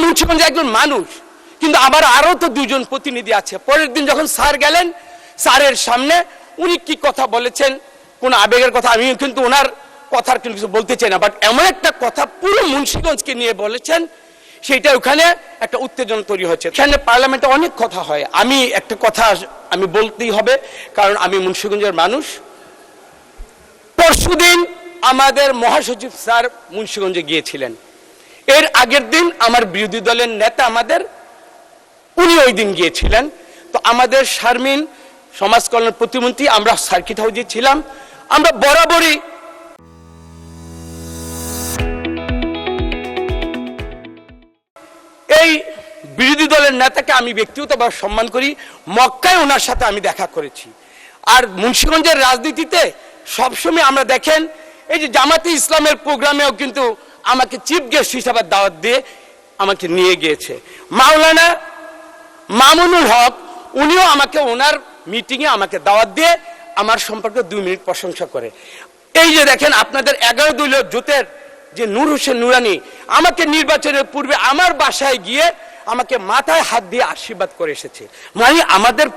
মুন্সিগঞ্জে একজন মানুষ, কিন্তু আমার আরো তো দুজন প্রতিনিধি আছে। পরের দিন যখন স্যার গেলেন, স্যারের সামনে উনি কি কথা বলেছেন, কোন আবেগের কথা, আমি কিন্তু ওনার কথার কিছু বলতে চাই না, বাট এমন একটা কথা পুরো মুন্সিগঞ্জকে নিয়ে বলেছেন, সেটা ওখানে একটা উত্তেজনা তৈরি হচ্ছে। এখানে পার্লামেন্টে অনেক কথা হয়, আমি একটা কথা আমি বলতেই হবে, কারণ আমি মুন্সিগঞ্জের মানুষ। পরশুদিন আমাদের মহাসচিব স্যার মুন্সিগঞ্জে গিয়েছিলেন। এর আগের দিন আমার বিরোধী দলের নেতা উনি ওই দিন গিয়েছিলেন। তো আমাদের শারমিন সমাজ কল্যাণ প্রতিমন্ত্রী, আমরা সার্কিট হাউসে ছিলাম। আমরা বরাবরই এই বিরোধী দলের নেতাকে আমি ব্যক্তিগতভাবে সম্মান করি। মক্কায় ওনার সাথে আমি দেখা করেছি। আর মুন্সিগঞ্জের রাজনীতিতে সবসময় আমরা দেখেন এই যে জামাতে ইসলামের প্রোগ্রামেও কিন্তু আমাকে চিফ গেস্ট হিসাবে দাওয়াত দিয়ে আমাকে নিয়ে গিয়েছে। মাওলানা মামুনুল হক উনিও আমাকে ওনার মিটিংয়ে আমাকে দাওয়াত দিয়ে আমার সম্পর্কে 2 মিনিট প্রশংসা করে। এই যে দেখেন আপনাদের 11 দলীয় জোটের যে নূর হোসেন নুরানি আমাকে নির্বাচনের পূর্বে আমার বাসায় গিয়ে আমাকে মাথায় হাত দিয়ে আশীর্বাদ করে এসেছে। মানে আমাদের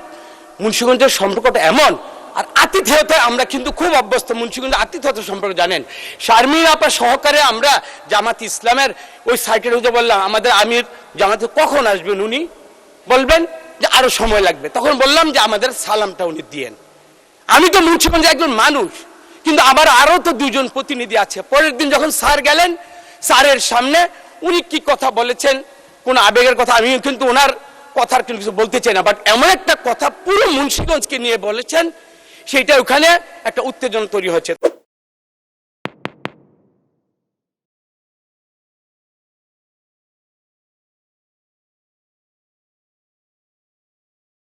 মুন্সিগঞ্জের সম্পর্কটা এমন। আর আতিথেয়তায় আমরা কিন্তু খুব অভ্যস্ত। মুন্সিগঞ্জের আতিথেয়তা সম্পর্কে জানেন, শারমিন আপা সহকারে আমরা জামাত ইসলামের ওই সাইটের হতে বললাম আমাদের আমির জামাতে কখন আসবেন, উনি বলবেন যে আরো সময় লাগবে। তখন বললাম যে আমাদের সালামটা উনি দিয়েন। আমি তো মুন্সিগঞ্জে একজন মানুষ, কিন্তু আমার আরো তো দুজন প্রতিনিধি আছে। পরের দিন যখন স্যার গেলেন, স্যারের সামনে উনি কি কথা বলেছেন, কোন আবেগের কথা, আমি কিন্তু ওনার কথার কিছু বলতে চাই না, বাট এমন একটা কথা পুরো মুন্সিগঞ্জকে নিয়ে বলেছেন, সেটা ওখানে একটা উত্তেজনা তৈরি হচ্ছে।